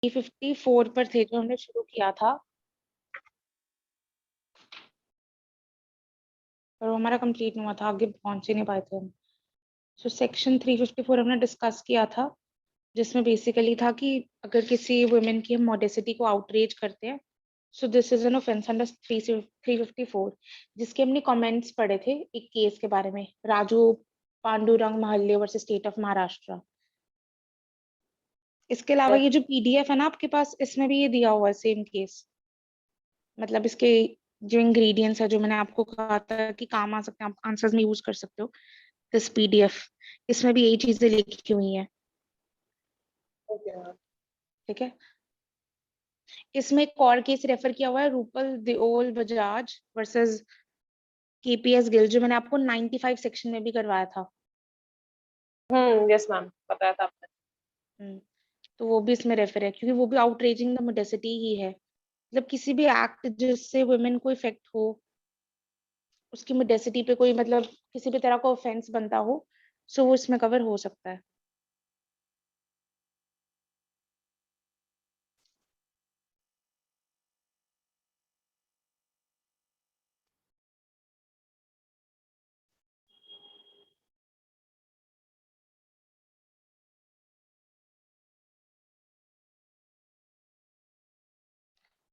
354 पर थे जो हमने शुरू किया था, पर वो हमारा कंप्लीट नहीं हुआ था, आगे पहुंच ही नहीं पाए थे हम। सो सेक्शन 354 हमने डिस्कस किया था, जिसमें बेसिकली था कि अगर किसी वुमेन की हम मॉडेसिटी को आउटरीच करते हैं, सो this is an offence under 354, जिसके हमने कमेंट्स पढ़े थे एक केस के बारे में, Raju Pandurang Mahalle versus state of Maharashtra. इसके अलावा ये जो पीडीएफ है ना आपके पास, इसमें भी ये दिया हुआ है सेम केस, मतलब इसके जो इंग्रेडिएंट्स है जो मैंने आपको कहा था कि काम आ सकते हैं, आप आंसर्स में यूज कर सकते हो, दिस पीडीएफ, इसमें भी यही चीजें लिखी हुई हैं। ठीक है, इसमें एक और केस रेफर किया हुआ है, रूपल देओल बजाज वर्सेस केपीएस गिल, जो मैंने आपको 95 सेक्शन में भी करवाया था। यस मैम, बताया था आपने। तो वो भी इसमें रेफर है, क्योंकि वो भी आउटरेजिंग द मोडेसिटी ही है, मतलब किसी भी एक्ट जिससे वुमेन को इफेक्ट हो, उसकी मोडेसिटी पे कोई मतलब किसी भी तरह का ऑफेंस बनता हो, सो वो इसमें कवर हो सकता है।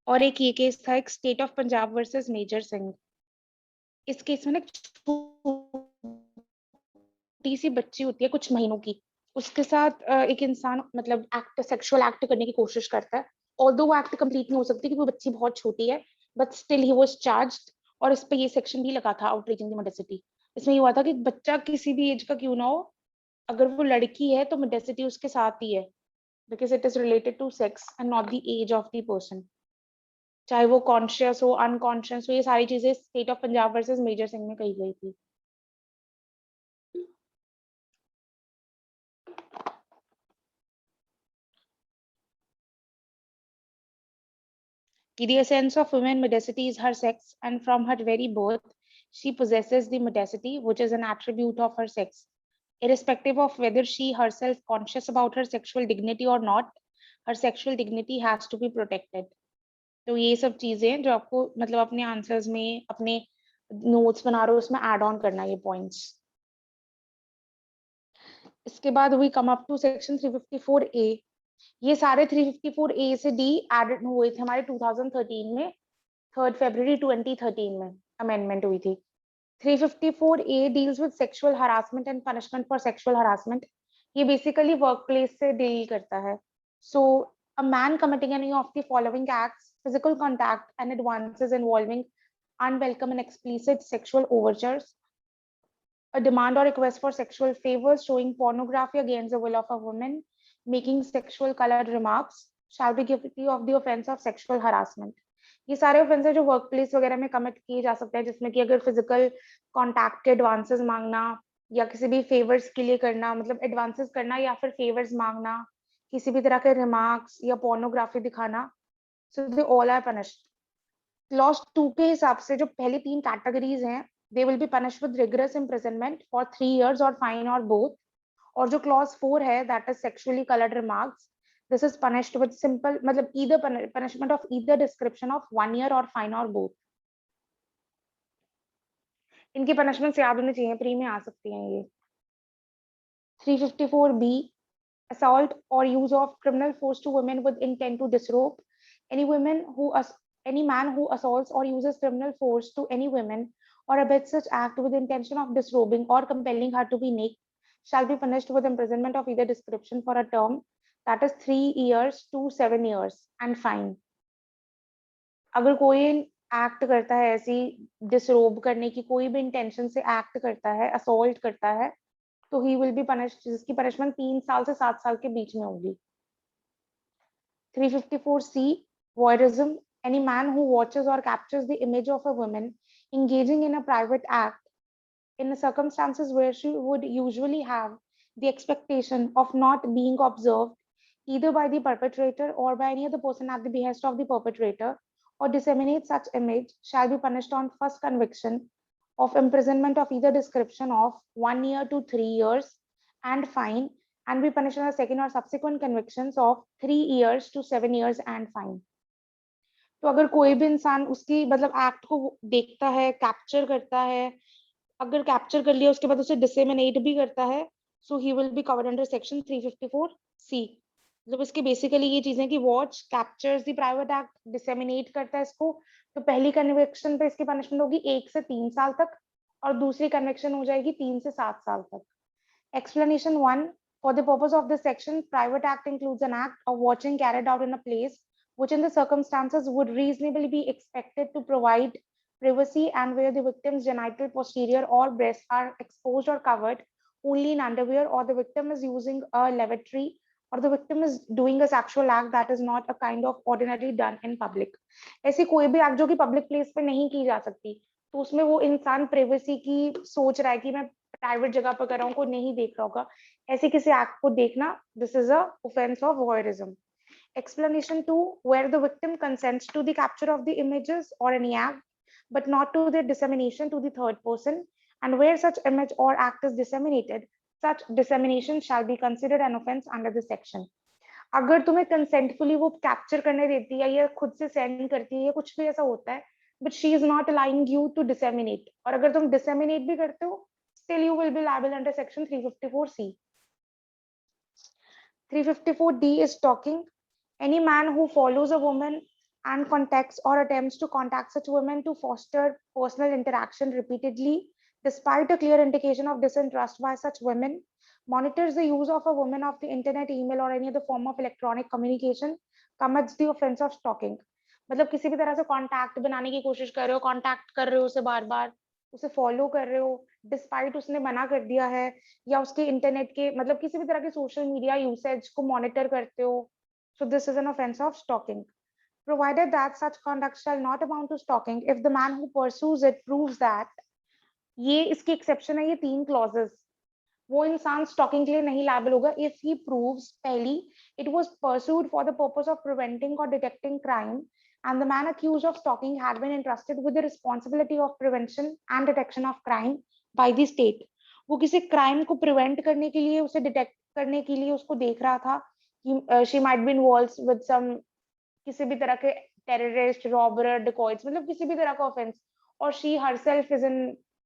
और एक ये केस था, एक state of Punjab versus Major Singh. इस केस में ना छोटी सी बच्ची होती है कुछ महीनों की, उसके साथ एक इंसान मतलब सेक्सुअल एक्ट करने की कोशिश करता है, ऑल्दो वो एक्ट कंप्लीट नहीं हो सकती क्योंकि वो बच्ची बहुत छोटी है, but still he was charged. और इस पे ये सेक्शन भी लगा था, आउटरीचिंग द मोडेसिटी। इसमें ये हुआ था कि बच्चा किसी भी एज का क्यों ना हो, अगर वो लड़की है तो मोडेसिटी उसके साथ ही है, because it is related to sex and not the age of the person, चाहे वो कॉन्शियस हो अनकॉन्शियस हो। ये सारी चीजें state of Punjab versus Major Singh में कही गई थी। The essence of women modesty is her sex, and from her very birth, she possesses the modesty, which is an attribute of her sex. Irrespective of whether she herself conscious about her sexual dignity or not, her sexual dignity has to be protected. तो ये सब चीजें जो आपको मतलब अपने answers में, अपने नोट्स बना रहे हो उसमें ऐड ऑन करना ये पॉइंट्स। इसके बाद we come up to section 354A। ये सारे 354A से डी एडेड हुए थे हमारे 2013 में, 3 फरवरी 2013 में अमेंडमेंट हुई थी। 354A deals with sexual harassment and punishment for sexual harassment. ये बेसिकली वर्क प्लेस से डील करता है। So a man committing any of the following acts, physical contact and advances involving unwelcome and explicit sexual overtures, a demand or request for sexual favors, showing pornography against the will of a woman, making sexual colored remarks, shall be guilty of the offense of sexual harassment. ये सारे offence है जो work place वगैरह में commit किए जा सकते हैं, जिसमें कि अगर फिजिकल कॉन्टैक्ट के एडवांसेस मांगना या किसी भी फेवर्स के लिए करना, मतलब एडवांसेस करना या फिर फेवर्स मांगना, किसी भी तरह के रिमार्क्स या पोर्नोग्राफी दिखाना, so they all are punished. Clause 2 के हिसाब से जो पहली 3 कैटेगरीज हैं, they will be punished with rigorous imprisonment for 3 years और फाइन और बोथ। और जो क्लॉज 4 है, that is sexually coloured remarks, this is punished with simple मतलब either punishment of either description of 1 year और फाइन और both. इनकी punishment याद होनी चाहिए, प्री में आ सकती हैं ये। 354B, assault or use of criminal force to women with intent to disrobe. Any women who any man who assaults or uses criminal force to any woman or abets such act with intention of disrobing or compelling her to be naked shall be punished with imprisonment of either description for a term, that is 3 years to 7 years and fine. अगर कोई act करता है ऐसी डिसरोब करने की, कोई भी intention से एक्ट करता है, असोल्ट करता है, तो ही विल बी पनिश्ड, जिसकी पनिशमेंट 3 साल से 7 साल के बीच में होगी। 354C, voyeurism, any man who watches or captures the image of a woman engaging in a private act in circumstances where she would usually have the expectation of not being observed either by the perpetrator or by any other person at the behest of the perpetrator, or disseminate such image, shall be punished on first conviction of imprisonment of either description of 1 year to 3 years and fine, and be punished in the second or subsequent convictions of 3 years to 7 years and fine. तो अगर कोई भी इंसान उसकी मतलब act को देखता है, कैप्चर करता है, अगर कैप्चर कर लिया उसके बाद उसे डिसेमिनेट भी करता है, so he will be covered under section 354C. मतलब इसके बेसिकली ये चीजें कि watch captures the private act, disseminate करता है इसको, तो पहली कन्विक्शन पे इसकी पनिशमेंट होगी 1 से 3 साल तक और दूसरी कन्विक्शन हो जाएगी 3 से 7 साल तक. Explanation 1. For the purpose of this section, private act includes an act of watching carried out in a place which in the circumstances would reasonably be expected to provide privacy and where the victim's genital posterior or breasts are exposed or covered only in underwear, or the victim is using a lavatory, or the victim is doing a sexual act that is not a kind of ordinarily done in public. ऐसी कोई भी act जो कि public place पे नहीं की जा सकती, तो उसमें वो इंसान प्राइवेसी की सोच रहा है कि मैं प्राइवेट जगह पर कर रहा हूँ, कोई नहीं देख रहा होगा, ऐसे किसी एक्ट को देखना, this is a offence of voyeurism. Explanation 2. Where the victim consents to the capture of the images or any act, but not to their dissemination to the third person, and where such image or act is disseminated, such dissemination shall be considered an offense under this section. अगर तुम्हें कंसेंटफुली वो capture करने देती है या खुद से send करती है, कुछ भी ऐसा होता है, but she is not allowing you to disseminate, और अगर तुम डिसेमिनेट भी करते हो, still you will be liable under section 354C. 354D is stalking. Any man who follows a woman and contacts or attempts to contact such women to foster personal interaction repeatedly, despite a clear indication of disinterest by such women, monitors the use of a woman of the internet, email or any other form of electronic communication, commits the offense of stalking. मतलब किसी भी तरह से contact बनाने की कोशिश कर रहे हो, कांटेक्ट कर रहे हो उसे बार बार, उसे फॉलो कर रहे हो डिस्पाइट उसने मना कर दिया है, या उसके इंटरनेट के मतलब किसी भी तरह के सोशल मीडिया यूसेज को मॉनिटर करते हो, so this is an offense of stalking. Provided that such conduct shall not amount to stalking if the man who pursues it proves that, ये इसकी एक्सेप्शन है, ये 3 क्लॉजेस, वो इंसान स्टॉकिंग के लिए नहीं लायबल होगा if he proves, पहली, it was pursued for the purpose of preventing or detecting crime, and the man accused of stalking had been entrusted with the responsibility of prevention and detection of crime by the state. वो किसी crime को prevent करने के लिए, उसे detect करने के लिए उसको देख रहा था कि she might be involved with some किसी भी तरह के टेररिस्ट, रॉबर, डिकॉइट्स, मतलब किसी भी तरह का ऑफेंस, और she herself is in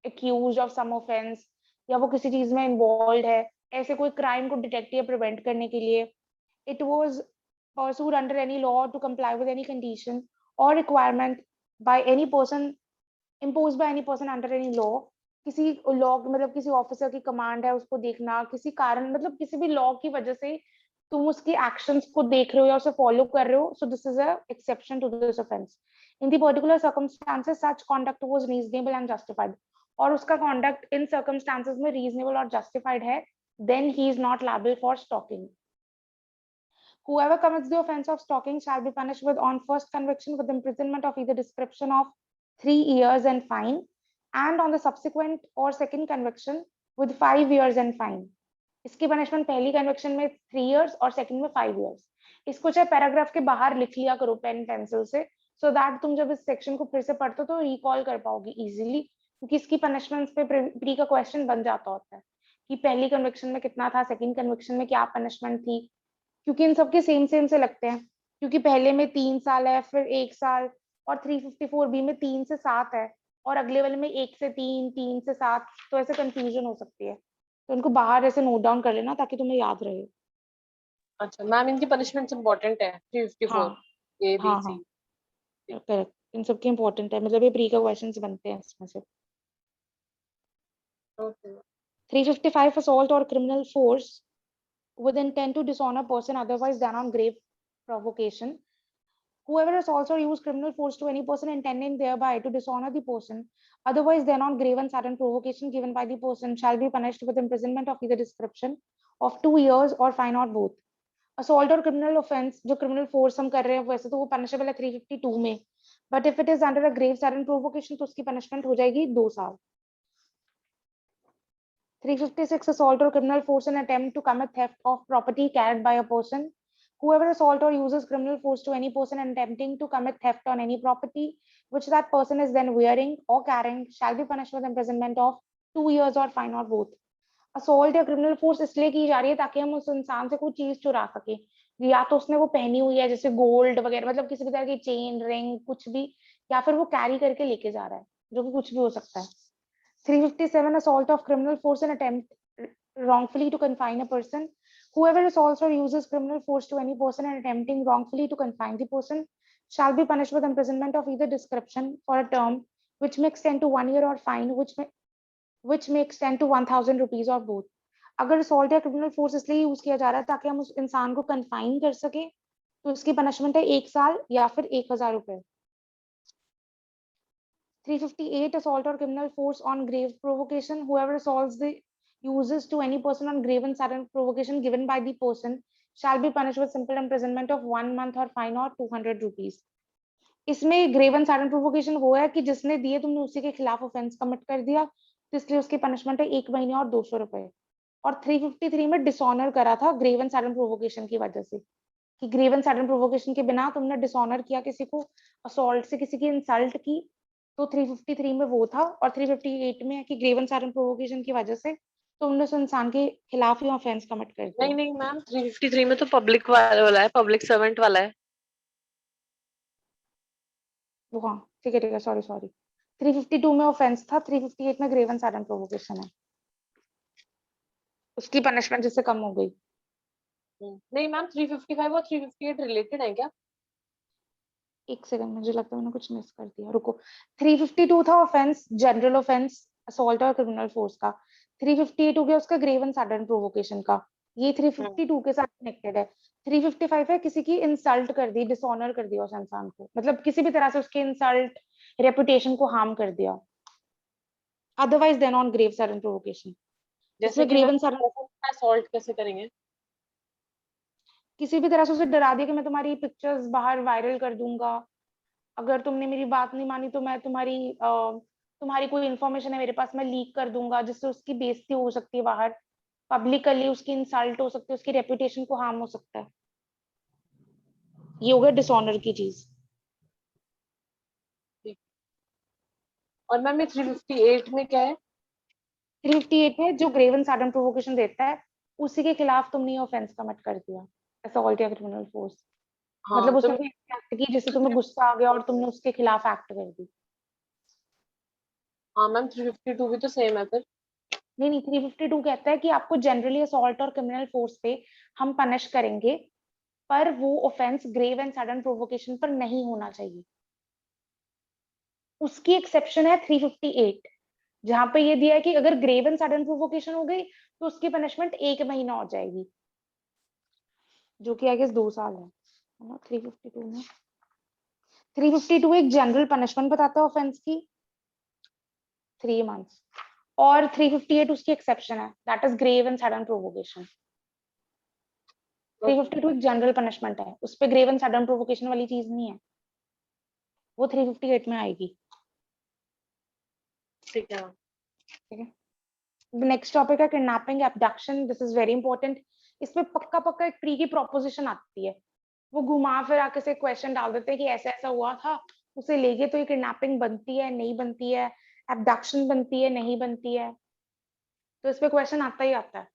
accused of some offense, या वो किसी चीज में इन्वॉल्व है, ऐसे कोई क्राइम को डिटेक्ट या प्रिवेंट करने के लिए, it was pursued under any law to comply with any condition or requirement by any person, imposed by any person under any law, किसी लॉ मतलब किसी ऑफिसर की कमांड है उसको देखना, किसी कारण मतलब किसी भी लॉ की वजह से तुम उसकी एक्शंस को देख रहे हो या उसे फॉलो कर रहे हो, so this is a exception to this offence. In the particular circumstances such conduct was reasonable and justified, और उसका कॉन्डक्ट इन सर्कमस्टांसेस में रीजनेबल और जस्टिफाइड है, then he is not liable for stalking. Whoever commits the offense of stalking shall be punished with on first conviction with imprisonment of either description of 3 years and fine, and on the subsequent or second conviction with 5 years and fine. इसकी punishment पहली conviction में 3 years और second में 5 years. इसको चाहे paragraph के बाहर लिख लिया करो पेन पेंसिल से, सो दैट तुम जब इस सेक्शन को फिर से पढ़ते हो तो रिकॉल कर पाओगे इजीली, क्योंकि इसकी पनिशमेंट पे प्री का क्वेश्चन बन जाता होता है कि पहली कन्विक्शन में कितना था, सेकंड कन्विक्शन में क्या पनिशमेंट थी, क्योंकि इन सबके सेम से लगते हैं, क्योंकि पहले में 3 साल है, फिर 1 साल, और 354B में 3 से 7 है, और अगले वाले में 1 से 3, 3 से 7, तो ऐसे कंफ्यूजन हो सकती है, तो उनको बाहर ऐसे नोट डाउन कर लेना ताकि तुम्हें याद रहे. अच्छा मैम, इनकी पनिशमेंट इंपॉर्टेंट है 354 A B C. करेक्ट, इन सबके इंपॉर्टेंट है, मतलब ये प्री का क्वेश्चंस बनते हैं इसमें से. Okay. 355 assault or criminal force with intent to dishonor person otherwise than on grave provocation. Whoever assaults or uses criminal force to any person intending thereby to dishonor the person otherwise than on grave and sudden provocation given by the person shall be punished with imprisonment of either description of 2 years or fine or both. Assault और criminal offense, जो criminal force हम कर रहे हैं वैसे तो वो punishable है 352 में, but if it is under a grave sudden provocation तो उसकी punishment हो जाएगी 2 साल. 356 assault or criminal force in attempt to commit theft of property carried by a person. Whoever assault or uses criminal force to any person attempting to commit theft on any property which that person is then wearing or carrying shall be punished with imprisonment of 2 years or fine or both. Assault या criminal force इसलिए की जा रही है ताकि हम उस इंसान से कोई चीज चुरा सके, या तो उसने वो पहनी हुई है जैसे गोल्ड वगैरह, मतलब किसी भी तरह की चेन रिंग कुछ भी, या फिर वो कैरी करके लेके जा रहा है, जो कि कुछ भी हो सकता है। 357 assault of criminal force and attempt wrongfully to confine a person. Whoever assaults or uses criminal force to any person and attempting wrongfully to confine the person shall be punished with imprisonment of either description for a term which may extend to 1 year or fine which may extend to 1000 rupees or both. अगर assault या criminal force इसलिए use किया जा रहा है ताकि हम उस इंसान को confine कर सके, तो इसकी punishment है 1 साल या फिर 1000 रुपए। 358 assault or criminal force on grave provocation. Whoever assaults the uses to any person on grave and sudden provocation given by the person shall be punished with simple imprisonment of 1 month or fine or 200 rupees. इसमें grave and sudden provocation वो है कि जिसने दिए तुमने उसी के खिलाफ ऑफेंस कमिट कर दिया, तो इसलिए उसकी पनिशमेंट है 1 महीने और 200 रुपए। और 353 में डिसऑनर करा था ग्रेव एंड सडन प्रोवोकेशन की वजह से, कि ग्रेव एंड सडन प्रोवोकेशन के बिना तुमने डिसऑनर किया किसी को, असॉल्ट से किसी की इंसल्ट की, तो 353 में वो था। और 358 में है कि ग्रेव एंड सडन प्रोवोकेशन की वजह से तुमने उस इंसान के खिलाफ ही ऑफेंस कमिट कर दिया। नहीं नहीं मैम, 353 में तो पब्लिक वाला है, पब्लिक सर्वेंट वाला है। वो हाँ ठीक है सॉरी 352 में ऑफेंस था, 358 में ग्रेव एंड सडन प्रोवोकेशन है, उसकी पनिशमेंट जिससे कम हो गई। नहीं मैम, 355 और 358 रिलेटेड है क्या? एक सेकंड, मुझे लगता है मैंने कुछ मिस कर दिया, रुको। 352 था ऑफेंस, जनरल ऑफेंस असॉल्ट और क्रिमिनल फोर्स का। 358 हो गया उसका ग्रेव एंड सडन प्रोवोकेशन का, ये 352 के साथ कनेक्टेड है। 355 है किसी की इंसल्ट कर दी, डिसऑनर कर दिया उस इंसान को, मतलब किसी भी तरह से उसके इंसल्ट रेपुटेशन को हार्म कर दिया, otherwise than on grave sudden provocation. जैसे इसमें कि grave ma'am and sudden assault कैसे करेंगे? किसी भी तरह से उसे डरा दिया कि मैं तुम्हारी पिक्चर्स बाहर वायरल कर दूंगा, अगर तुमने मेरी बात नहीं मानी तो मैं तुम्हारी कोई इन्फॉर्मेशन है मेरे पास मैं लीक कर दूंगा, जिससे उसकी बेइज्जती हो सकती है बाहर, पब्लिकली उसकी इंसल्ट हो सकती है, उसकी रेपुटेशन को हार्म हो सकता है। ये हो गया डिसऑनर की चीज। और मैम ये 358 में क्या है? 358 में जो ग्रेव एंड सडन प्रोवोकेशन देता है, उसी के खिलाफ तुमने ऑफेंस कमिट कर दिया, असॉल्ट या क्रिमिनल फोर्स। मतलब हाँ तो उसने कोई एक्ट की जिससे तुम्हें गुस्सा आ गया और तुमने उसके खिलाफ एक्ट कर दी। हाँ मैम, 352 भी तो सेम है फिर। नहीं 352 कहता है कि आपको जनरली असॉल्ट और क्रिमिनल फोर्स पे हम पनिश करेंगे, पर वो offence grave and sudden provocation पर नहीं होना चाहिए। उसकी एक्सेप्शन है 358, जहां पे ये दिया है कि अगर ग्रेव एंड सडन प्रोवोकेशन हो गई तो उसकी पनिशमेंट 1 महीना हो जाएगी, जो कि आई गेस 2 साल है ना 352 में। 352 एक जनरल पनिशमेंट बताता है ऑफेंस की, 3 मंथ्स। और 358 उसकी एक्सेप्शन है, that is grave and sudden provocation. 352 एक जनरल पनिशमेंट है, उस पे ग्रेव एंड सडन प्रोवोकेशन वाली चीज नहीं है, वो 358 में आएगी। ठीक है। ठीक है, नेक्स्ट टॉपिक है kidnapping abduction, this is very important. इसमें पक्का पक्का एक प्री की प्रोपोजिशन आती है, वो घुमा फिर आके से क्वेश्चन डाल देते हैं कि ऐसा ऐसा हुआ था, उसे ले गए तो ये किडनैपिंग बनती है नहीं बनती है, एब्डक्शन बनती है नहीं बनती है, तो इस पे क्वेश्चन आता ही आता है।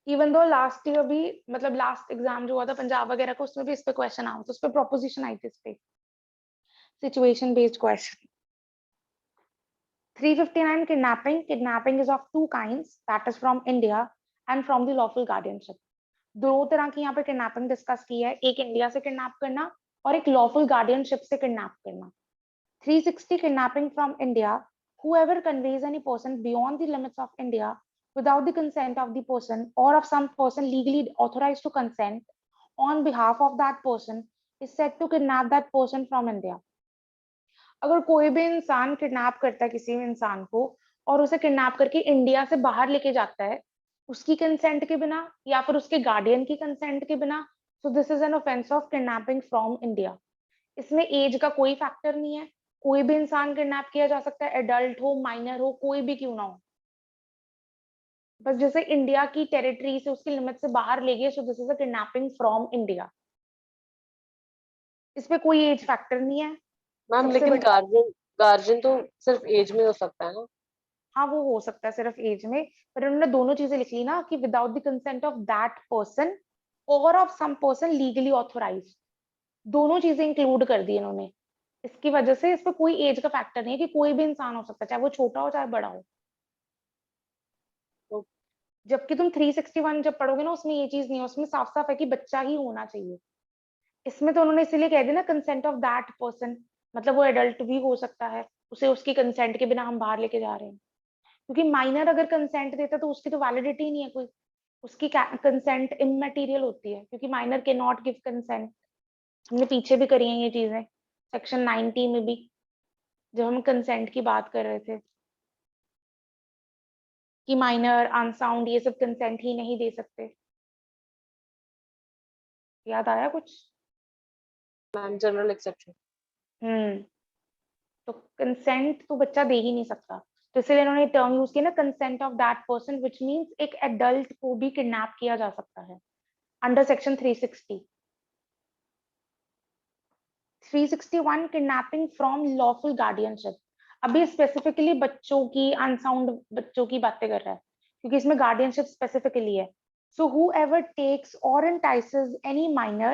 इवन दो लास्ट ईयर भी, मतलब लास्ट एग्जाम जो हुआ था पंजाब वगैरह का, उसमें भी इस पे क्वेश्चन आया, तो उस पे प्रोपोजिशन आई थी, इस पे situation based question. 359 kidnapping is of two kinds, that is from India and from the lawful guardianship। दो तरह की यहाँ पे किडनैपिंग डिस्कस की है, एक इंडिया से किडनैप करना और एक लॉफुल गार्डियनशिप से किडनैप करना। 360 kidnapping from India, whoever conveys any person beyond the limits of India without the consent of the person or of some person legally authorized to consent on behalf of that person is said to kidnap that person from India। अगर कोई भी इंसान kidnap करता है किसी भी इंसान को और उसे किडनैप करके इंडिया से बाहर लेके जाता है उसकी कंसेंट के बिना या फिर उसके गार्डियन की कंसेंट के बिना, सो this is an offence of kidnapping from India. इसमें एज का कोई फैक्टर नहीं है, कोई भी इंसान किडनैप किया जा सकता है, एडल्ट हो माइनर हो कोई भी क्यों ना हो, बस जैसे इंडिया की टेरिटरी से उसकी लिमिट से बाहर ले गए, सो this is a kidnapping from India. इसमें कोई एज फैक्टर नहीं है। मैम सबसे लेकिन बड़ी गार्जियन गार्जियन तो सिर्फ एज में हो सकता है ना? हाँ वो हो सकता है सिर्फ एज में, पर उन्होंने दोनों चीजें लिख ली ना कि without the consent of that person और of some person legally authorised, दोनों चीजें इंक्लूड कर दी इन्होंने। इसकी वजह से इस पर कोई एज का फैक्टर नहीं है कि कोई भी इंसान हो सकता है, चाहे वो छोटा हो चाहे बड़ा हो। तो जबकि तुम 361 जब पढ़ोगे ना उसमें ये चीज नहीं है, उसमें साफ साफ है कि बच्चा ही होना चाहिए। इसमें तो उन्होंने इसीलिए कह दिया ना कंसेंट ऑफ दैट पर्सन, मतलब वो एडल्ट भी हो सकता है, उसे उसकी कंसेंट के बिना हम बाहर लेके जा रहे हैं। क्योंकि माइनर अगर कंसेंट देता तो उसकी तो वैलिडिटी नहीं है कोई, उसकी कंसेंट इमटेरियल होती है, क्योंकि माइनर के नॉट गिव कंसेंट। हमने पीछे भी करी हैं ये चीजें, सेक्शन 90 में भी, जब हम कंसेंट की बात कर रहे थे कि माइनर अनसाउंड ये सब कंसेंट ही नहीं दे सकते। याद आया कुछ? Ma'am general exception. हम्म। तो कंसेंट तो बच्चा दे ही नहीं सकता, तो इसलिए इन्होंने टर्म यूज किया ना, consent of that person, which means एक एडल्ट को भी किडनैप किया जा सकता है under section 360। 361 kidnapping from lawful guardianship. अभी स्पेसिफिकली बच्चों की, अनसाउंड बच्चों की बातें कर रहा है, क्योंकि इसमें गार्डियनशिप स्पेसिफिकली है। सो whoever takes or entices any minor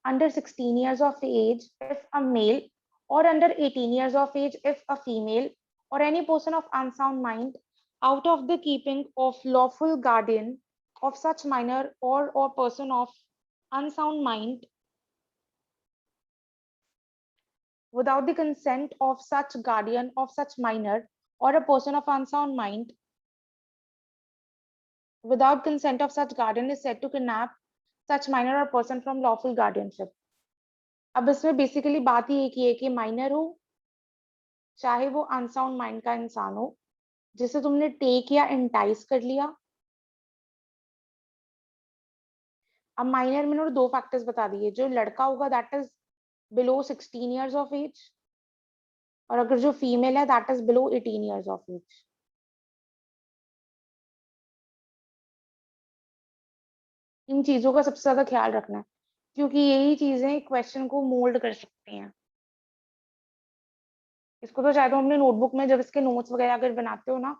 under 16 years of age if a male, or under 18 years of age if a female, or any person of unsound mind out of the keeping of lawful guardian of such minor or person of unsound mind without the consent of such guardian of such minor or a person of unsound mind, without consent of such guardian is said to kidnap such minor or person from lawful guardianship. अब इसमें basically बात ही एक ही है कि minor हो चाहे वो unsound mind का इंसान हो, जिसे तुमने टेक या एंटाइस कर लिया। अब माइनर में उन्होंने दो फैक्टर्स बता दिए, जो लड़का होगा that is below 16 years of age, और अगर जो फीमेल है that is below 18 years of age. इन चीजों का सबसे ज्यादा ख्याल रखना है, क्योंकि यही चीजें क्वेश्चन को मोल्ड कर सकती हैं। इसको तो चाहे तो हमने नोटबुक में जब इसके नोट्स वगैरह अगर बनाते हो ना,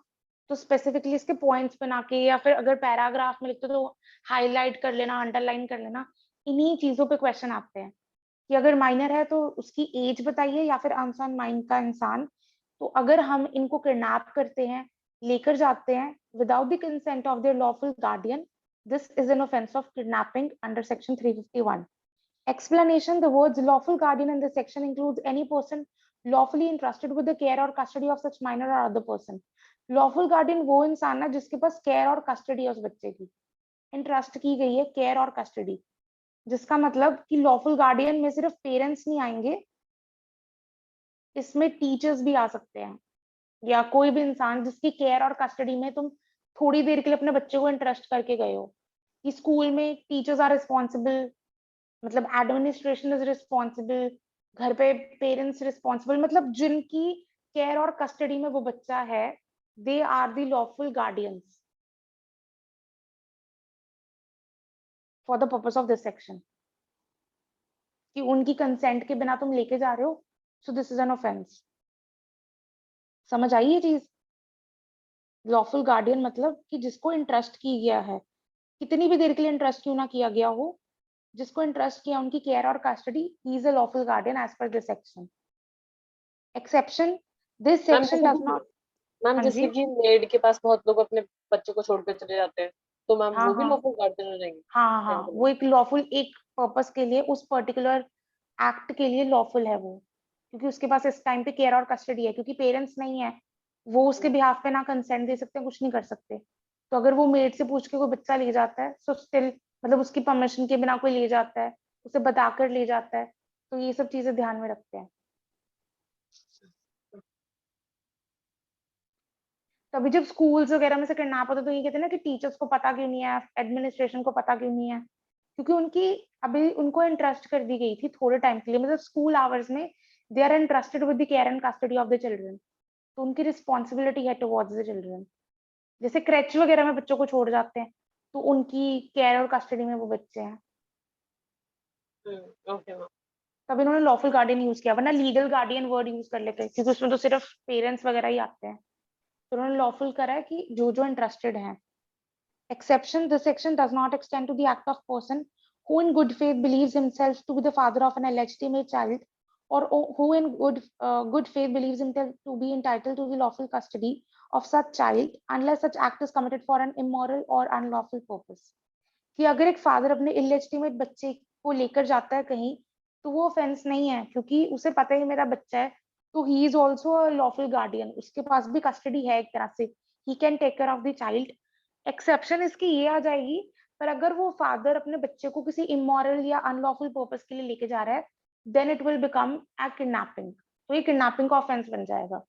तो स्पेसिफिकली इसके पॉइंट्स बना के, या फिर अगर पैराग्राफ में लिखते हो तो हाईलाइट कर लेना, अंडरलाइन कर लेना। इन्हीं चीजों पे क्वेश्चन आते हैं कि अगर माइनर है तो उसकी एज बताइए, या फिर अनसन माइंड का इंसान। तो अगर हम इनको किडनैप करते हैं, लेकर जाते हैं without the consent of their lawful guardian, this is an offense of kidnapping under section 351. Explanation: the words lawful guardian in this section includes any person lawfully entrusted with the care or custody of such minor or other person. Lawful guardian वो इंसान है जिसके पास care और custody है उस बच्चे की, interest की गई है केयर और कस्टडी, जिसका मतलब कि लॉफुल गार्डियन में सिर्फ पेरेंट्स नहीं आएंगे, इसमें टीचर्स भी आ सकते हैं, या कोई भी इंसान जिसकी केयर और कस्टडी में तुम थोड़ी देर के लिए अपने बच्चे को इंटरेस्ट करके गए हो। कि स्कूल में टीचर्स आर रिस्पॉन्सिबल, मतलब एडमिनिस्ट्रेशन इज रिस्पॉन्सिबल, घर पे पेरेंट्स रिस्पॉन्सिबल, मतलब जिनकी केयर और कस्टडी में वो बच्चा है, they are the lawful guardians for the purpose of this section. कि उनकी कंसेंट के बिना तुम लेके जा रहे हो, so this is an offence. समझ आई ये चीज? लॉफुल गार्डियन मतलब कि जिसको इंटरेस्ट की गया है, कितनी भी देर के लिए इंटरेस्ट क्यों ना किया गया हो, जिसको इंटरेस्ट किया उनकी केयर और custody, he is a lawful guardian as per this section. Exception: this ma'am section जैसे डज कि नॉट। मैम हाँ जैसे जी। कि मेड के पास बहुत लोग अपने बच्चे को छोड़ के चले जाते हैं, तो मैम हाँ वो भी हाँ लॉफुल गार्जियन हो जाएंगे? हाँ हाँ, टेंथ में? वो एक लॉफुल, एक पर्पस के लिए, उस पर्टिकुलर एक्ट के लिए लॉफुल है वो, क्योंकि उसके पास इस टाइम पे केयर और कस्टडी है, क्योंकि पेरेंट्स नहीं है, वो उसके बिहाफ पे ना कंसेंट दे सकते, कुछ नहीं कर सकते। तो अगर वो मेड से पूछ के कोई बच्चा ले जाता है, सो स्टिल, मतलब उसकी परमिशन के बिना कोई ले जाता है, उसे बताकर ले जाता है, तो ये सब चीजें ध्यान में रखते हैं। तभी जब स्कूल्स वगैरह में से किडनैप होता है तो ये कहते हैं ना कि टीचर्स को पता क्यों नहीं है, एडमिनिस्ट्रेशन को पता क्यों नहीं है, क्योंकि उनकी अभी उनको इंटरेस्ट कर दी गई थी थोड़े टाइम के लिए, मतलब स्कूल आवर्स में they are interested with the care and custody of the children, तो उनकी रिस्पॉन्सिबिलिटी है टुवर्ड्स द चिल्ड्रन। जैसे क्रेच वगैरह में बच्चों को छोड़ जाते हैं, तो उनकी केयर और कस्टडी में वो बच्चे हैं। Okay ma'am. तब इन्होंने लॉफुल गार्डियन यूज किया, वरना लीगल गार्डियन वर्ड यूज कर लेते हैं क्योंकि उसमें तो सिर्फ पेरेंट्स वगैरह ही आते हैं। तो उन्होंने लॉफुल करा है कि जो जो इंटरेस्टेड हैं। Exception, this section does not extend to the act of person who in good faith believes himself to be the father of an illegitimate child, or who in good faith believes himself to be entitled to the lawful custody of such child unless such act is committed for an immoral or unlawful purpose. कि अगर एक father अपने illegitimate बच्चे को लेकर जाता है कहीं, तो वो ऑफेंस नहीं है क्योंकि उसे पता है मेरा बच्चा है, तो he is also a lawful guardian, उसके पास भी कस्टडी है एक तरह से, he can take care of the child. Exception इसकी ये आ जाएगी, पर अगर वो फादर अपने बच्चे को किसी इमोरल या अनलॉफुल पर्पस के लिए लेके जा रहा है, then it will become a kidnapping, तो ये किडनैपिंग का ऑफेंस बन जाएगा।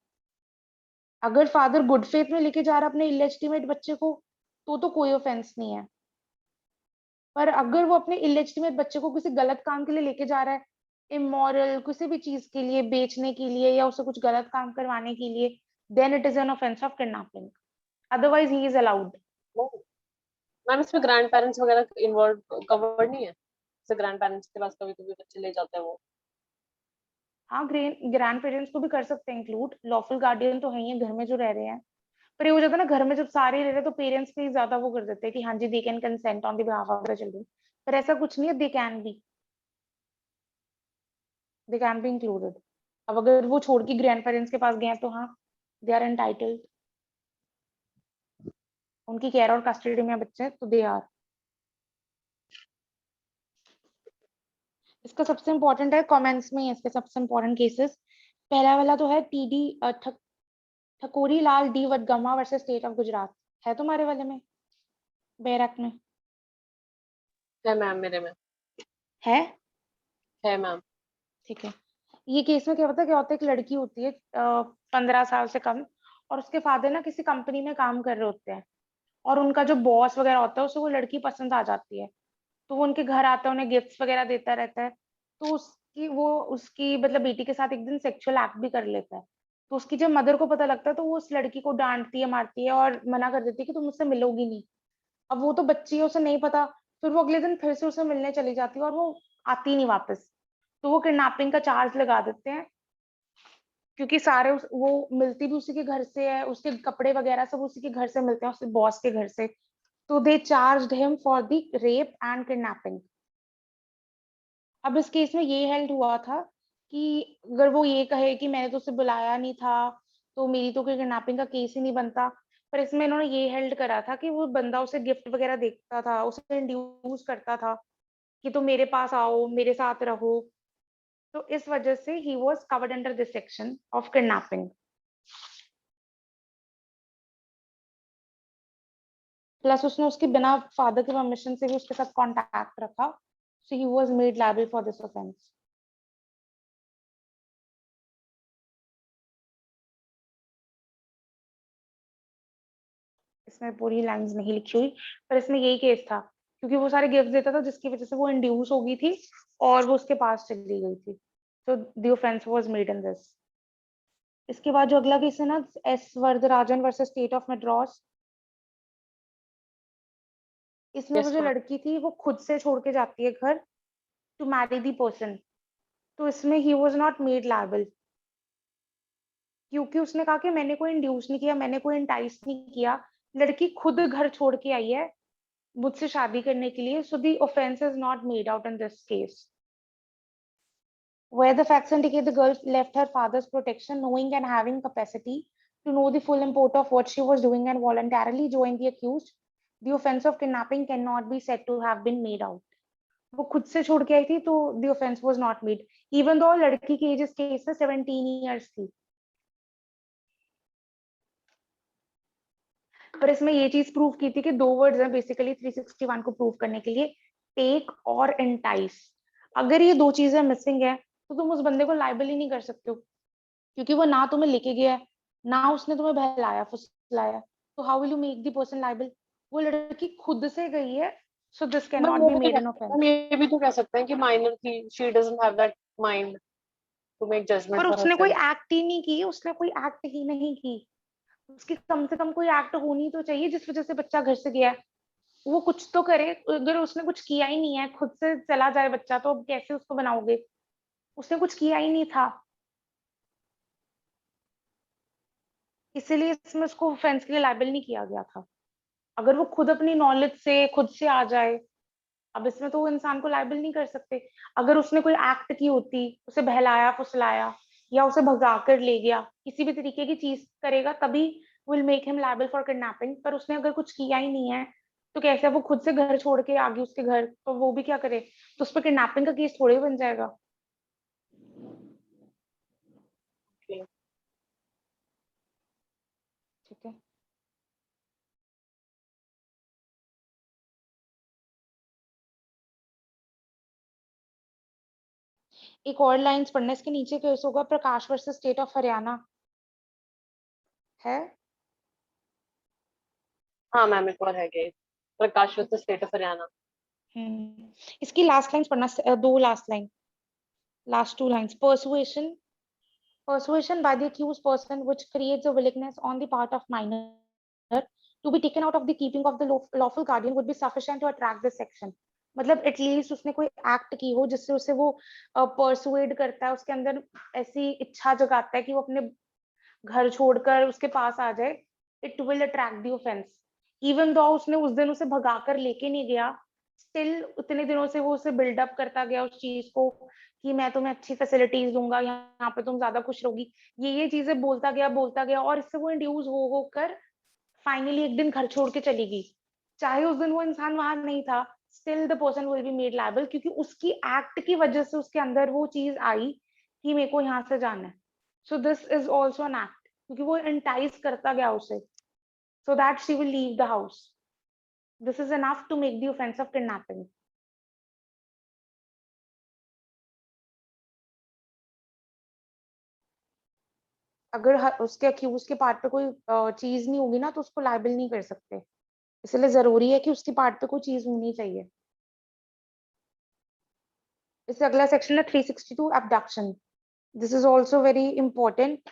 अगर फादर गुड फेथ में लेके जा रहा है अपने इलेजिटिमेट बच्चे को, तो कोई ऑफेंस नहीं है। पर अगर वो अपने इलेजिटिमेट बच्चे को किसी गलत काम के लिए लेके जा रहा है, इमोरल किसी भी चीज के लिए, बेचने के लिए या उसे कुछ गलत काम करवाने के लिए, then it is an offence of kidnapping, otherwise he is allowed. Ma'am इसमें ग्रैंड पेरेंट्स वगैरह इन्वॉल्व कवर्ड नहीं है? जैसे ग्रैंड पेरेंट्स के पास कभी कभी बच्चे ले जाते हैं वो। हाँ, ग्रैंड पेरेंट्स को भी कर सकते हैं इंक्लूड, लॉफुल गार्डियन तो है ही है घर में जो रह रहे हैं। पर ये हो जाता है ना, घर में जब सारे रह रहे हैं तो पेरेंट्स भी ज्यादा वो कर देते हैं कि हाँ जी they can consent on the behalf of the children, पर ऐसा कुछ नहीं है, दे कैन बी इंक्लूडेड। अब अगर वो छोड़ के ग्रैंड पेरेंट्स के पास गए हैं तो हाँ, दे आर एंटाइटल्ड, उनकी केयर और कस्टडी में बच्चे हैं तो दे आर। इसका सबसे इंपॉर्टेंट है, कमेंट्स में इसके सबसे इंपॉर्टेंट केसेस। पहला वाला तो है TD Thakori Lal D Vadgama versus state of Gujarat, है तुम्हारे वाले में, बैरक में? है मैम, मेरे में है मैम। ठीक है। ये केस में क्या होता है, एक लड़की होती है 15 साल से कम, और उसके फादर ना किसी कंपनी में काम कर रहे होते हैं, और उनका जो बॉस वगैरह होता है उसे वो लड़की पसंद आ जाती है, तो वो उनके घर आता है, उन्हें गिफ्ट्स वगैरह देता रहता है। तो उसकी मतलब बेटी के साथ एक दिन सेक्सुअल एक्ट भी कर लेता है। तो उसकी जब मदर को पता लगता है तो वो उस लड़की को डांटती है, मारती है और मना कर देती है कि तुम मुझसे मिलोगी नहीं। अब वो तो बच्ची है, उसे नहीं पता। फिर वो अगले दिन फिर से उसे मिलने चली जाती है और वो आती नहीं वापस। तो वो किडनैपिंग का चार्ज लगा देते हैं, क्योंकि वो मिलती भी उसी के घर से है, उसके कपड़े वगैरह सब उसी के घर से मिलते हैं, उसके बॉस के घर से। तो they charged him for the rape and kidnapping. अब इस केस में ये हेल्ड हुआ था कि अगर वो ये कहे कि मैंने तो उसे बुलाया नहीं था, तो मेरी तो कोई किडनैपिंग का केस ही नहीं बनता। पर इसमें इन्होंने ये हेल्ड करा था कि वो बंदा उसे गिफ्ट वगैरह देता था, उसे इंड्यूस करता था कि तुम मेरे पास आओ, मेरे साथ रहो। तो इस वजह से he was covered under this section of kidnapping. Plus उसने उसके बिना फादर के परमिशन से भी उसके साथ कांटेक्ट रखा, so he was made liable for this offence. इसमें पूरी लाइंस नहीं लिखी हुई, पर इसमें यही केस था, क्योंकि वो सारे गिफ्ट देता था जिसकी वजह से वो इंड्यूस हो गई थी और वो उसके पास चली गई थी। तो the offence was made in this. इसके बाद जो अगला केस है ना, S Varadarajan versus state of Madras. इसमें वो यस जो मैम। लड़की थी वो खुद से छोड़ के जाती है घर टू मैरी दी पर्सन। तो इसमें he was not made liable, क्योंकि उसने कहा कि मैंने कोई इंड्यूस नहीं किया, मैंने कोई इंटाइस नहीं किया, लड़की खुद घर छोड़ के आई है मुझसे शादी करने के लिए। So the offence is not made out in this case, where the facts indicate the girl left her father's protection, knowing and having capacity to know the full import of what she was doing and voluntarily joined the accused. The offense of kidnapping cannot be said to have been made out. वो खुद से छोड़ के आई थी, तो the offense was not made, even though लड़की की as इस केस में 17 years थी। पर इसमें ये चीज प्रूव की थी कि दो वर्ड्स हैं बेसिकली 361 को प्रूव करने के लिए, टेक और एंटाइस। अगर ये दो चीजें मिसिंग है तो तुम उस बंदे को लाइबल ही नहीं कर सकते हो, क्योंकि वो ना तुम्हें लेके गया है, ना उसने तुम्हें बहलाया फुसलाया। तो how will you make the person liable? वो लड़की खुद से गई है, so this can ma'am not वो बी भी तो मेड कह एन सकते हैं, ऑफेंस। हम ये भी तो कह सकते हैं कि माइनर थी, she doesn't have that mind to make judgement पर फॉर उसने कोई हरसेल्फ। एक्ट ही नहीं की, उसने कोई एक्ट ही नहीं की। उसकी कम से कम कोई एक्ट होनी तो चाहिए जिस वजह से बच्चा घर से गया है, वो कुछ तो करे। अगर उसने कुछ किया ही नहीं है, खुद से चला जाए बच्चा, तो अब कैसे उसको बनाओगे? उसने कुछ किया ही नहीं था, इसीलिए इसमें उसको ऑफेंस के लिए लायबल नहीं किया गया था। अगर वो खुद अपनी नॉलेज से खुद से आ जाए, अब इसमें तो वो इंसान को लायबल नहीं कर सकते। अगर उसने कोई एक्ट की होती, उसे बहलाया फुसलाया या उसे भगा कर ले गया, किसी भी तरीके की चीज करेगा, तभी will make him liable for kidnapping. पर उसने अगर कुछ किया ही नहीं है, तो कैसे वो खुद से घर छोड़ के आ गई उसके घर, तो वो भी क्या करे, तो उस पर किडनैपिंग का केस थोड़ी बन जाएगा। Okay. ठीक है। एक और लाइंस पढ़ना, इसके नीचे केस होगा प्रकाश वर्सेस स्टेट ऑफ हरियाणा है। हाँ मैम, एक और है case, Prakash versus state of Haryana. इसकी लास्ट लाइंस पढ़ना, दो last line, last two lines. Persuasion by the accused person which creates a willingness on the part of minor to be taken out of the keeping of the lawful guardian would be sufficient to attract this section. मतलब at least उसने कोई act की हो जिससे उसे वो persuade करता है, उसके अंदर ऐसी इच्छा जगाता है कि वो अपने घर छोड़कर उसके पास आ जाए, it will attract the offence. Even though उसने उस दिन उसे भगाकर लेके नहीं गया, स्टिल उतने दिनों से वो उसे बिल्डअप करता गया उस चीज को कि मैं तुम्हें अच्छी फैसिलिटीज दूंगा, यहाँ पे तुम ज्यादा खुश रहोगी, ये चीजें बोलता गया और इससे वो इंड्यूस हो होकर फाइनली एक दिन घर छोड़ के चली गई। चाहे उस दिन वो इंसान वहां नहीं था, still the person will be made liable, क्योंकि उसकी एक्ट की वजह से उसके अंदर वो चीज आई कि मेरे को यहाँ से जाना है। So this is also an act, क्योंकि वो एंटाइज करता गया उसे, so that she will leave the house. This is enough to make the offence of kidnapping. अगर उसके अक्यूज के पार्ट पे कोई चीज नहीं होगी ना, तो उसको लायबल नहीं कर सकते, इसलिए जरूरी है कि उसके पार्ट पे कोई चीज होनी चाहिए। इससे अगला सेक्शन है 362 abduction. This is also very important.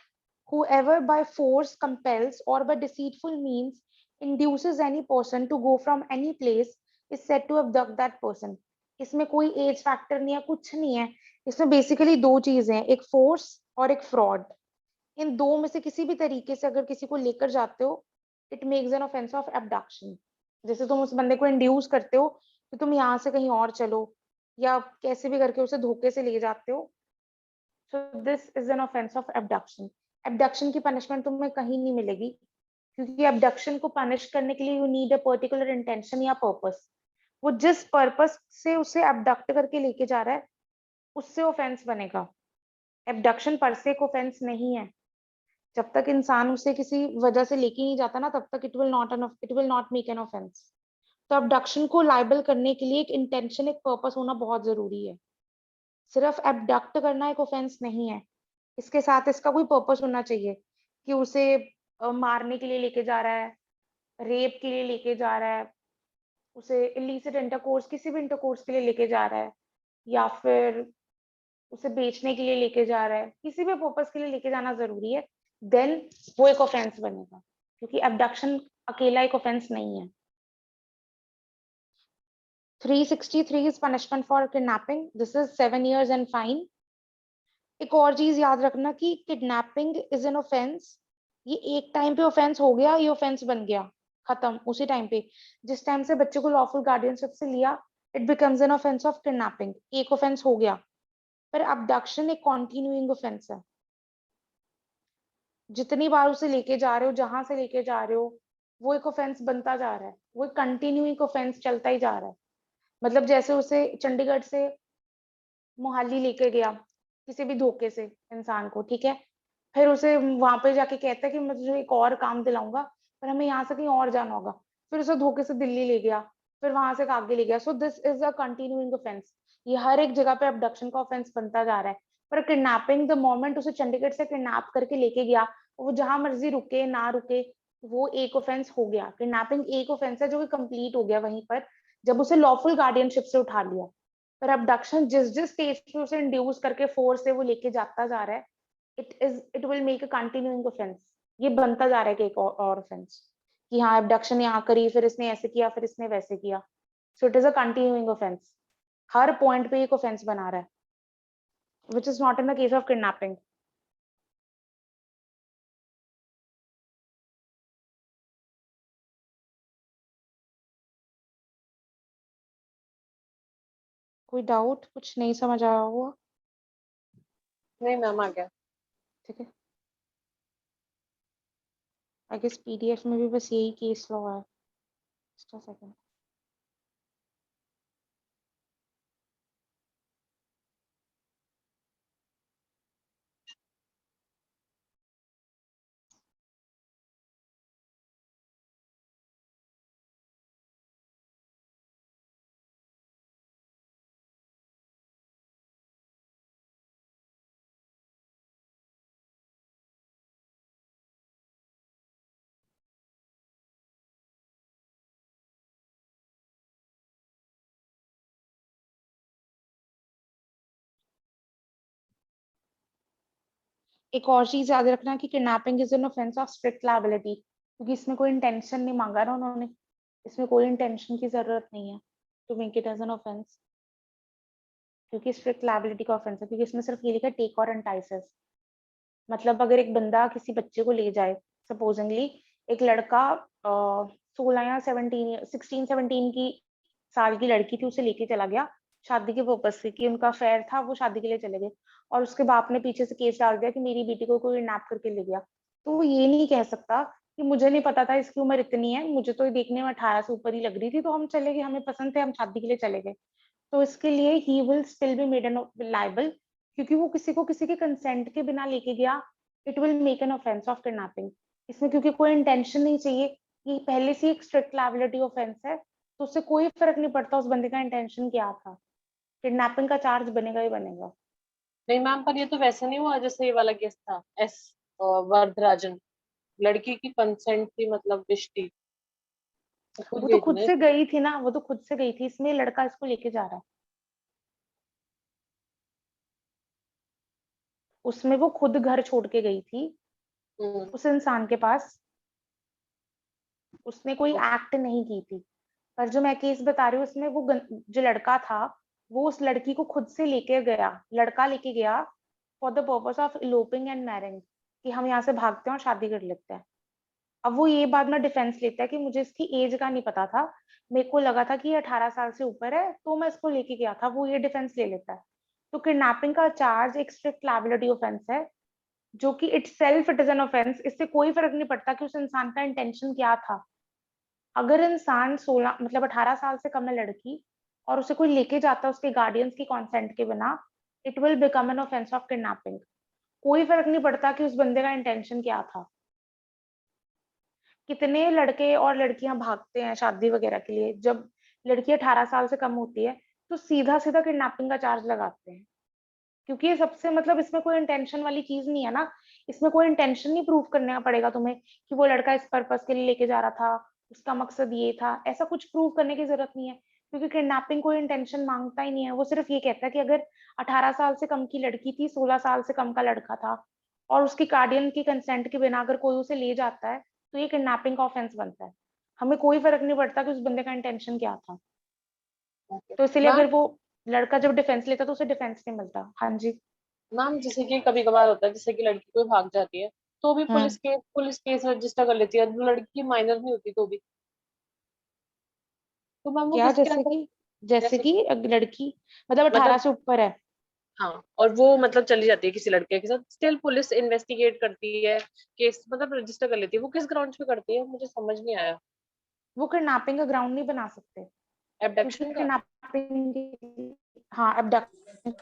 Whoever by force compels or by deceitful means induces any person to go from any place is said to abduct that person. इसमें कोई एज फैक्टर नहीं है, कुछ नहीं है। इसमें basically दो चीजें हैं, एक फोर्स और एक फ्रॉड। इन दो में से किसी भी तरीके से अगर किसी को लेकर जाते हो, it makes an offence of abduction. जैसे तुम उस बंदे को इंड्यूस करते हो कि तुम यहाँ से कहीं और चलो, या कैसे भी करके उसे धोखे से ले जाते हो, so this is an offence of abduction. Abduction की पनिशमेंट तुम्हें कहीं नहीं मिलेगी, क्योंकि एबडक्शन को पनिश करने के लिए you need a particular intention या पर्पस। वो जिस पर्पस से उसे एबडक्ट करके लेके जा रहा है, उससे ऑफेंस बनेगा। एबडक्शन पर से एक ऑफेंस नहीं है। जब तक इंसान उसे किसी वजह से लेके नहीं जाता ना, तब तक it will not make an offence. तो एबडक्शन को लाइबल करने के लिए एक इंटेंशन, एक पर्पस होना बहुत जरूरी है। सिर्फ एबडक्ट करना एक ऑफेंस नहीं है, इसके साथ इसका कोई पर्पस होना चाहिए कि उसे मारने के लिए लेके जा रहा है, रेप के लिए लेके जा रहा है, उसे इलिसिट इंटरकोर्स, किसी भी इंटरकोर्स के लिए लेके जा रहा है, या फिर उसे बेचने के लिए लेके जा रहा है, किसी भी पर्पस के लिए लेके जाना जरूरी है, देन वो एक ऑफेंस बनेगा, क्योंकि एबडक्शन अकेला एक ऑफेंस नहीं है। 363 is punishment for kidnapping. This is 7 years and fine. एक और चीज याद रखना कि किडनैपिंग इज एन ऑफेंस। ये एक टाइम पे ऑफेंस हो गया, ये ऑफेंस बन गया, खत्म उसी टाइम पे। जिस टाइम से बच्चे को लॉफुल गार्डियनशिप से लिया, it becomes N offence of kidnapping, एक ऑफेंस हो गया। पर अबडक्शन एक कॉन्टिन्यूइंग ऑफेंस है। जितनी बार उसे लेके जा रहे हो, जहां से लेके जा रहे हो, वो एक ऑफेंस बनता जा रहा है, वो कंटिन्यूइंग ऑफेंस चलता ही जा रहा है। मतलब जैसे उसे चंडीगढ़ से मोहाली लेके गया किसी भी धोखे से इंसान को, ठीक है, फिर उसे वहां पे जाके कहता है कि मैं तुझे एक और काम दिलाऊंगा, पर हमें यहाँ से कहीं और जाना होगा, फिर उसे धोखे से दिल्ली ले गया, फिर वहां से आगे ले गया। सो this is a continuing offence. ये हर एक जगह पे अबडक्शन का ऑफेंस बनता जा रहा है। पर किडनैपिंग, द मोमेंट उसे चंडीगढ़ से किडनैप करके लेके गया, वो जहां मर्जी रुके ना रुके, वो एक ऑफेंस हो गया। किडनैपिंग एक ऑफेंस है जो कि कंप्लीट हो गया वहीं पर, जब उसे लॉफुल गार्डियनशिप से उठा लिया। पर अबडक्शन जिस जिस स्टेज पे उसे इंड्यूस करके फोर्स से वो लेके जाता जा रहा है, it will make a continuing offence. ये बनता जा रहा है कि एक और ऑफेंस, कि हाँ एबडक्शन यहाँ करी, फिर इसने ऐसे किया, फिर इसने वैसे किया। So it is a continuing offence, her point पे एक ऑफेंस बना रहा है। which is not in the case of kidnapping. कोई डाउट, कुछ नहीं समझ आया हुआ? नहीं मैम आ गया। ठीक है, आई गेस पीडीएफ में भी बस यही केस लॉ है। Just a second. एक और चीज याद रखना कि kidnapping is an offence of strict liability, क्योंकि इसमें कोई इंटेंशन नहीं मांगा ना उन्होंने, इसमें कोई इंटेंशन की जरूरत नहीं है to make it as an offence, क्योंकि स्ट्रिक्ट लायबिलिटी का ऑफेंस है, क्योंकि इसमें सिर्फ ये लिखा है टेक और एंटाइसेस। मतलब अगर एक बंदा किसी बच्चे को ले जाए, सपोजिंगली एक लड़का 16 या 17 16 17 की साल की लड़की थी, उसे लेके चला गया शादी के पर्पज से, कि उनका अफेयर था, वो शादी के लिए चले गए, और उसके बाप ने पीछे से केस डाल दिया कि मेरी बेटी को कोई किडनैप करके ले गया, तो वो ये नहीं कह सकता कि मुझे नहीं पता था इसकी उम्र इतनी है, मुझे तो ये देखने में 18 से ऊपर ही लग रही थी, तो हम चले गए, हमें पसंद थे, हम शादी के लिए चले गए। तो इसके लिए he will still be made an liable, क्योंकि वो किसी को किसी के कंसेंट के बिना लेके गया, it will make an offence of kidnapping. इसमें क्योंकि कोई इंटेंशन नहीं चाहिए, कि पहले से एक स्ट्रिक्ट लायबिलिटी ऑफेंस है, तो उससे कोई फर्क नहीं पड़ता उस बंदे का इंटेंशन क्या था, किडनैपिंग का चार्ज बनेगा ही बनेगा। नहीं मैम पर ये तो वैसे नहीं हुआ जैसे ये वाला केस था एस वरदराजन, लड़की की कंसेंट थी, मतलब विश थी, वो खुद वो तो गई थी खुद ना से इसमें। गई थी ना, वो तो खुद से गई थी, इसमें लड़का इसको लेके जा रहा है, उसमें वो खुद घर छोड़ के गई थी हम्म। उस इंसान के पास, उसने कोई एक्ट नहीं की थी। पर जो मैं केस बता रही हूँ उसमें वो जो लड़का था, वो उस लड़की को खुद से लेके गया, लड़का लेके गया for the purpose of eloping and marrying, कि हम यहाँ से भागते हैं और शादी कर लेते हैं। अब वो ये बाद में डिफेंस लेता है कि मुझे इसकी एज का नहीं पता था, मेरे को लगा था कि ये 18 साल से ऊपर है, तो मैं इसको लेके गया था, वो ये डिफेंस ले लेता है। तो किडनैपिंग का चार्ज एक स्ट्रिक्ट लायबिलिटी ऑफेंस है, जो कि it self it is an offence. इससे कोई फर्क नहीं पड़ता कि उस इंसान का इंटेंशन क्या था। अगर इंसान 16 मतलब 18 साल से कम है लड़की, और उसे कोई लेके जाता है उसके गार्डियंस की कॉन्सेंट के बिना, it will become an offence of kidnapping. कोई फर्क नहीं पड़ता कि उस बंदे का इंटेंशन क्या था। कितने लड़के और लड़कियां भागते हैं शादी वगैरह के लिए, जब लड़की 18 साल से कम होती है तो सीधा सीधा किडनैपिंग का चार्ज लगाते हैं, क्योंकि ये सबसे मतलब इसमें कोई इंटेंशन वाली चीज नहीं है ना, इसमें कोई इंटेंशन नहीं प्रूव करना पड़ेगा तुम्हें कि वो लड़का इस पर्पस के लिए लेके जा रहा था, उसका मकसद ये था, ऐसा कुछ प्रूव करने की जरूरत नहीं है, क्योंकि किडनैपिंग कोई इंटेंशन मांगता ही नहीं है। वो सिर्फ ये कहता है कि अगर 18 साल से कम की लड़की थी, 16 साल से कम का लड़का था, और उसकी गार्डियन की कंसेंट के बिना अगर कोई उसे ले जाता है, तो ये किडनैपिंग का ऑफेंस बनता है। हमें कोई फर्क नहीं पड़ता कि उस बंदे का इंटेंशन क्या था। तो इसलिए मैम अगर वो लड़का जब डिफेंस लेता तो उसे डिफेंस नहीं मिलता। हाँ जी। मैम जैसे कि कभी कभार होता है जैसे कि लड़की कोई भाग जाती है तो भी हम्म। पुलिस केस रजिस्टर कर लेती है, लड़की माइनर नहीं होती तो भी, तो मैम वो क्या किसके अंदर, जैसे जैसे कि अगर लड़की मतलब 18 मतलब से ऊपर है, हाँ, और वो मतलब चली जाती है किसी लड़के के साथ, स्टिल पुलिस इन्वेस्टिगेट करती है, केस मतलब रजिस्टर कर लेती है, वो किस ग्राउंड पे करती है मुझे समझ नहीं आया। वो किडनैपिंग का ग्राउंड नहीं बना सकते, क्योंकि एबडक्शन का। किडनैपिंग, हाँ abduction।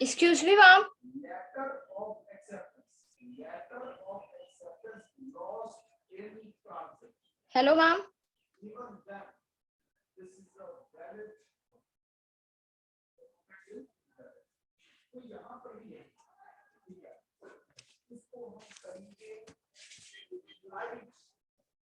Excuse me, ma'am. Hello, ma'am.